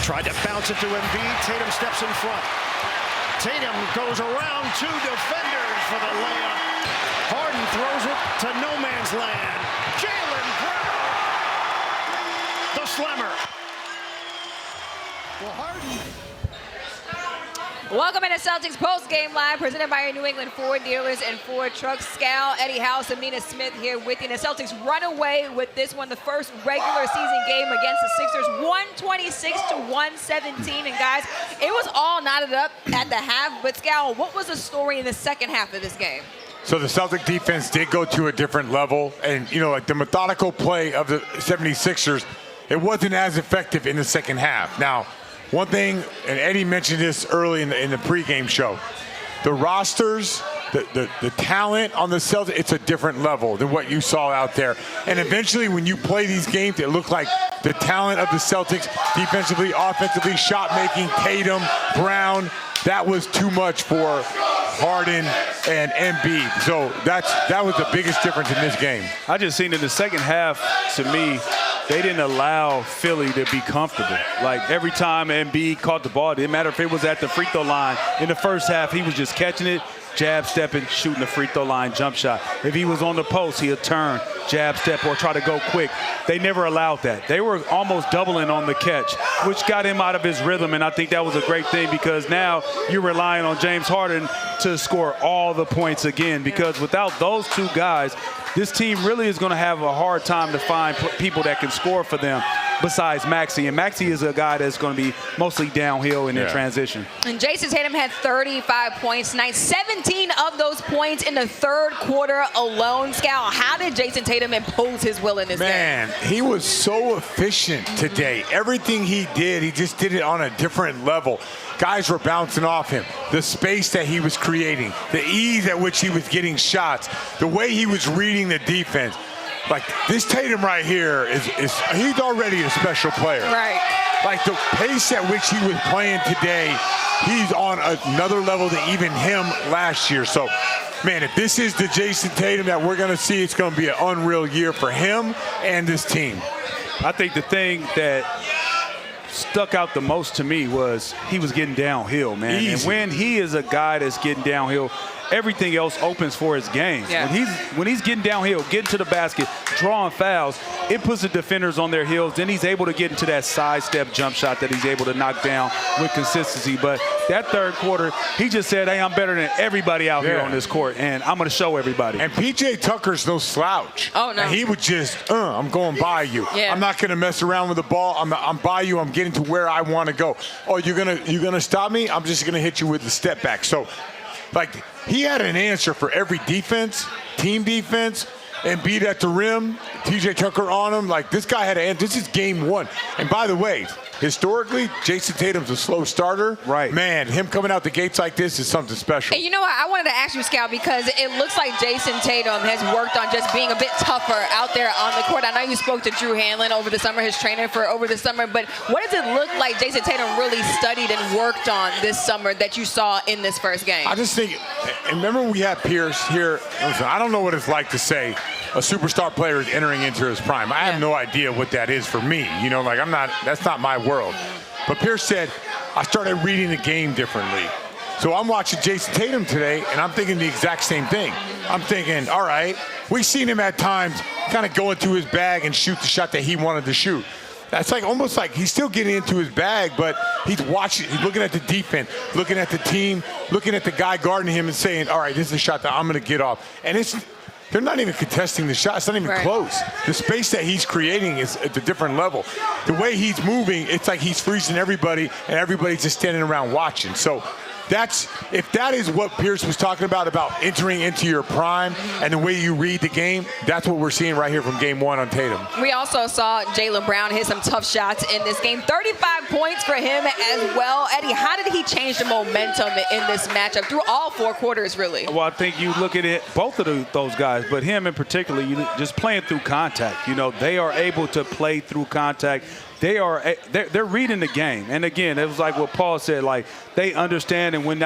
Tried to bounce it to Embiid. Tatum steps in front. Tatum goes around two defenders for the layup. Harden throws it to no man's land. Jaylen Brown, the slammer. Well, Harden. Welcome into Celtics Postgame Live, presented by your New England Ford dealers and Ford trucks. Scal, Eddie House, Amina Smith here with you. And the Celtics run away with this one, the first regular season game against the Sixers, 126-117. And guys, it was all knotted up at the half. But Scal, what was the story in the second half of this game? So the Celtic defense did go to a different level. And, you know, like the methodical play of the 76ers, it wasn't as effective in the second half. Now, one thing, and Eddie mentioned this early in the pregame show, the rosters, the talent on the Celtics, it's a different level than what you saw out there. And eventually when you play these games, it looked like the talent of the Celtics, defensively, offensively, shot making, Tatum, Brown, that was too much for Harden and Embiid. So that was the biggest difference in this game. I just seen in the second half, to me, they didn't allow Philly to be comfortable. Like every time Embiid caught the ball, it didn't matter if it was at the free throw line. In the first half, he was just catching it, jab stepping, shooting the free throw line jump shot. If he was on the post, he'd turn, jab step, or try to go quick. They never allowed that. They were almost doubling on the catch, which got him out of his rhythm, and I think that was a great thing because now you're relying on James Harden to score all the points again, because without those two guys, this team really is going to have a hard time to find people that can score for them besides Maxey. And Maxey is a guy that's going to be mostly downhill and in transition. And Jayson Tatum had 35 points tonight, 17 of those points in the third quarter alone. Scal, how did Jayson Tatum impose his will in this game? Man, he was so efficient today. Everything he did, he just did it on a different level. Guys were bouncing off him. The space that he was creating, the ease at which he was getting shots, the way he was reading the defense. Like this Tatum right here he's already a special player. Right. Like the pace at which he was playing today, he's on another level than even him last year. So, man, if this is the Jayson Tatum that we're going to see, it's going to be an unreal year for him and this team. I think the thing that stuck out the most to me was he was getting downhill, man. Easy. And when he is a guy that's getting downhill, everything else opens for his game. Yeah. When he's getting downhill, getting to the basket, drawing fouls, it puts the defenders on their heels. Then he's able to get into that sidestep jump shot that he's able to knock down with consistency. But that third quarter, he just said, hey, I'm better than everybody out here on this court, and I'm going to show everybody. And P.J. Tucker's no slouch. Oh, no. And he would just, I'm going by you. Yeah. I'm not going to mess around with the ball. I'm by you. I'm getting to where I want to go. Oh, you're gonna stop me? I'm just going to hit you with the step back. So, like, he had an answer for every defense, team defense, and beat at the rim, P.J. Tucker on him. Like, this guy had an answer. This is game one. And by the way, historically, Jayson Tatum's a slow starter. Right. Man, him coming out the gates like this is something special. And you know what? I wanted to ask you, Scal, because it looks like Jayson Tatum has worked on just being a bit tougher out there on the court. I know you spoke to Drew Hanlon over the summer, his trainer for over the summer, but what does it look like Jayson Tatum really studied and worked on this summer that you saw in this first game? I just think, and remember we had Pierce here. Listen, I don't know what it's like to say a superstar player is entering into his prime. I have no idea what that is for me. You know, like that's not my world. But Pierce said, I started reading the game differently. So I'm watching Jayson Tatum today, and I'm thinking the exact same thing. I'm thinking, all right, we've seen him at times kind of go into his bag and shoot the shot that he wanted to shoot. That's like almost like he's still getting into his bag, but he's watching, he's looking at the defense, looking at the team, looking at the guy guarding him and saying, all right, this is a shot that I'm going to get off. And they're not even contesting the shot. It's not even close. The space that he's creating is at a different level. The way he's moving, it's like he's freezing everybody, and everybody's just standing around watching. So if that is what Pierce was talking about entering into your prime and the way you read the game, that's what we're seeing right here from game one on Tatum. We also saw Jaylen Brown hit some tough shots in this game. 35 points for him as well. Eddie, how did he change the momentum in this matchup through all four quarters, really? Well, I think you look at it, both of those guys, but him in particular, just playing through contact. You know, they are able to play through contact. They're reading the game. And again, it was like what Paul said, like they understand. And when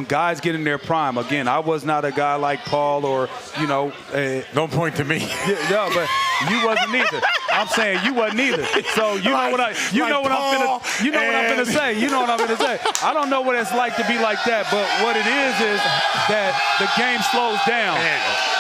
guys get in their prime, again, I was not a guy like Paul or, don't point to me. No, but You wasn't either. I'm saying you wasn't either. So you know what I'm finna say. You know what I'm finna say. I don't know what it's like to be like that, but what it is that the game slows down.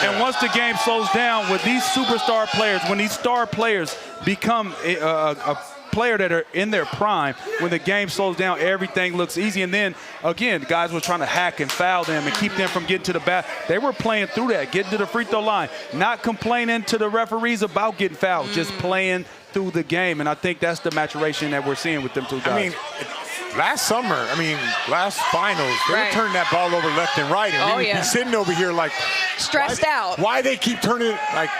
And once the game slows down with these superstar players, when these star players become a player that are in their prime, when the game slows down, everything looks easy. And then, again, guys were trying to hack and foul them and keep them from getting to the bat. They were playing through that, getting to the free throw line, not complaining to the referees about getting fouled, just playing through the game. And I think that's the maturation that we're seeing with them two guys. I mean, last finals, they were turning that ball over left and right. And we'd be sitting over here like stressed out. Why they keep turning it like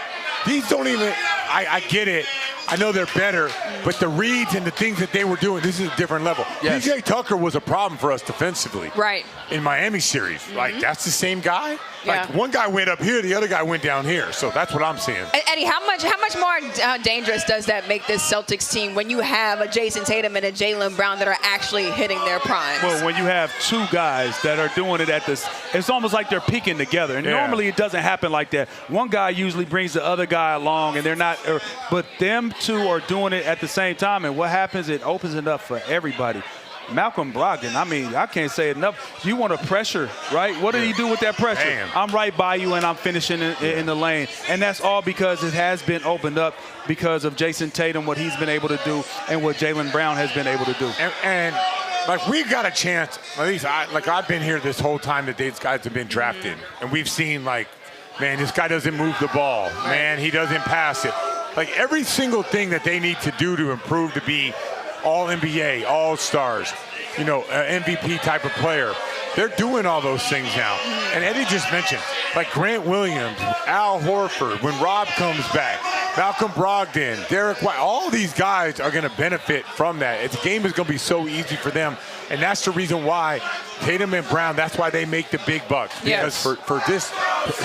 these don't even I get it. I know they're better, but the reads and the things that they were doing, this is a different level. Yes. PJ Tucker was a problem for us defensively. Right. In Miami series. Like, that's the same guy? Like, one guy went up here, the other guy went down here. So that's what I'm seeing. Eddie, how much more dangerous does that make this Celtics team when you have a Jayson Tatum and a Jaylen Brown that are actually hitting their primes? Well, when you have two guys that are doing it at this, it's almost like they're peaking together. And normally it doesn't happen like that. One guy usually brings the other guy along, and they're not, but them two are doing it at the same time. And what happens, it opens it up for everybody. Malcolm Brogdon, I mean, I can't say it enough. You want to pressure, right? What did he do with that pressure? Damn. I'm right by you, and I'm finishing in the lane. And that's all because it has been opened up because of Jayson Tatum, what he's been able to do, and what Jaylen Brown has been able to do. And like, we've got a chance, at least I've been here this whole time that these guys have been drafted. And we've seen, like, man, this guy doesn't move the ball. Man, he doesn't pass it. Like, every single thing that they need to do to improve to be all-NBA, all-stars, you know, MVP type of player. They're doing all those things now. And Eddie just mentioned, like Grant Williams, Al Horford, when Rob comes back, Malcolm Brogdon, Derek White, all these guys are going to benefit from that. The game is going to be so easy for them. And that's the reason why Tatum and Brown, that's why they make the big bucks. Because for this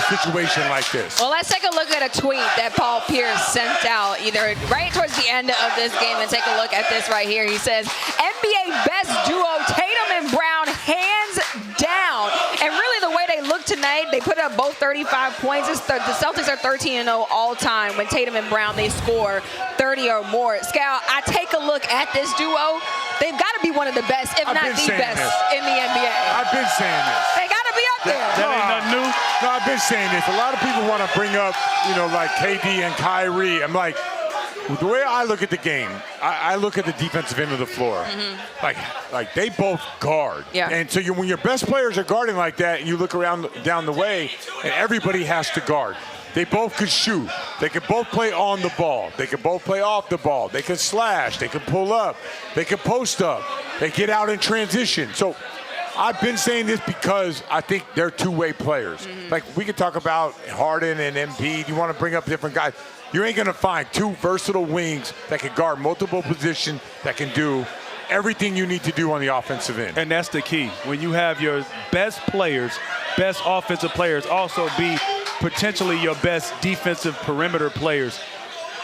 situation like this. Well, let's take a look at a tweet that Paul Pierce sent out either right towards the end of this game, and take a look at this right here. He says, NBA best duo, Tatum and Brown, hands down. And really the way they look tonight, they put up both 35 points. The Celtics are 13-0 all time. When Tatum and Brown, they score 30 or more. Scal, I take a look at this duo. They've got to be one of the best, if not the best, in the NBA. I've been saying this. They got to be up there. That ain't nothing new. No, I've been saying this. A lot of people want to bring up, you know, like KD and Kyrie. I'm like, the way I look at the game, I look at the defensive end of the floor. Like they both guard. Yeah. And so when your best players are guarding like that, and you look around down the way, and everybody has to guard. They both could shoot. They could both play on the ball. They could both play off the ball. They could slash. They could pull up. They could post up. They get out in transition. So I've been saying this because I think they're two-way players. Like, we could talk about Harden and Embiid. You want to bring up different guys. You ain't going to find two versatile wings that can guard multiple positions, that can do everything you need to do on the offensive end. And that's the key. When you have your best players, best offensive players, also be potentially your best defensive perimeter players,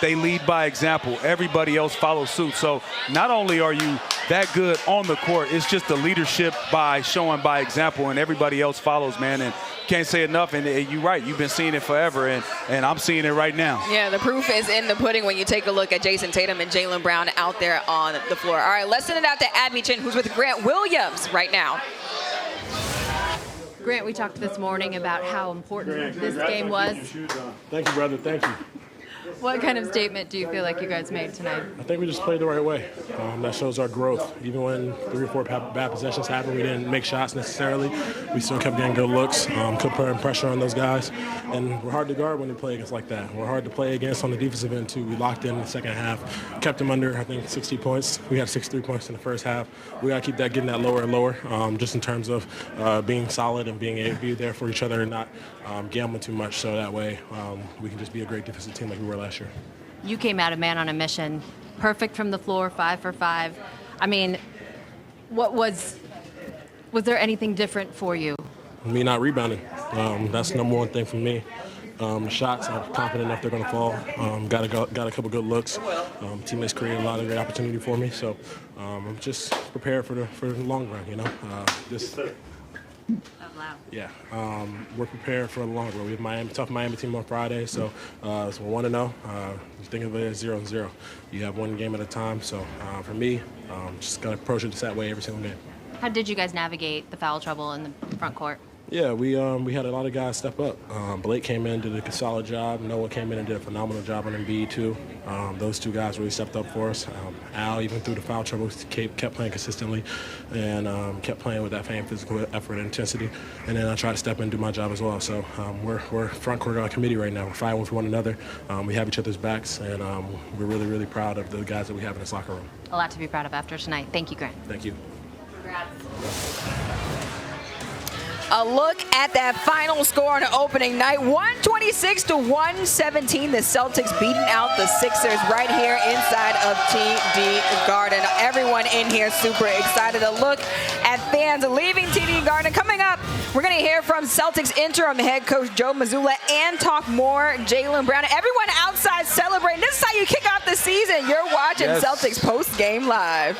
they lead by example. Everybody else follows suit. So not only are you that good on the court, it's just the leadership by showing by example, and everybody else follows, man. And can't say enough. And you're right, you've been seeing it forever, and I'm seeing it right now. Yeah, the proof is in the pudding when you take a look at Jayson Tatum and Jaylen Brown out there on the floor. All right, let's send it out to Abby Chin, who's with Grant Williams right now. Grant, we talked this morning about how important this game was. Thank you, brother. Thank you. What kind of statement do you feel like you guys made tonight? I think we just played the right way. That shows our growth. Even when 3 or 4 bad possessions happened, we didn't make shots necessarily. We still kept getting good looks, kept putting pressure on those guys. And we're hard to guard when we play against like that. We're hard to play against on the defensive end, too. We locked in the second half, kept them under, I think, 60 points. We had 63 points in the first half. We got to keep that, getting that lower and lower, just in terms of being solid and being able to be there for each other and not gambling too much, so that way we can just be a great defensive team like we were last year. You came out of man on a mission, perfect from the floor, 5 for 5. I mean, what was there anything different for you? Me not rebounding. That's the number one thing for me. The shots, I'm confident enough they're going to fall. Got a couple good looks. Teammates created a lot of great opportunity for me, so I'm just prepared for the long run. You know, Yeah, we're prepared for the long run. We have tough Miami team on Friday, so we're 1-0. You think of it as 0-0. You have one game at a time. So for me, just gotta approach it that way every single game. How did you guys navigate the foul trouble in the front court? Yeah, we had a lot of guys step up. Blake came in, did a solid job. Noah came in and did a phenomenal job on Embiid too. Those two guys really stepped up for us. Al, even through the foul trouble, kept playing consistently and kept playing with that same physical effort and intensity. And then I tried to step in and do my job as well. So we're front court on committee right now. We're fighting with one another. We have each other's backs, and we're really, really proud of the guys that we have in this locker room. A lot to be proud of after tonight. Thank you, Grant. Thank you. A look at that final score on opening night, 126-117. The Celtics beating out the Sixers right here inside of TD Garden. Everyone in here super excited. A look at fans leaving TD Garden. Coming up, we're going to hear from Celtics interim head coach Joe Mazzulla and talk more Jaylen Brown. Everyone outside celebrating. This is how you kick off the season. You're watching Celtics Postgame Live.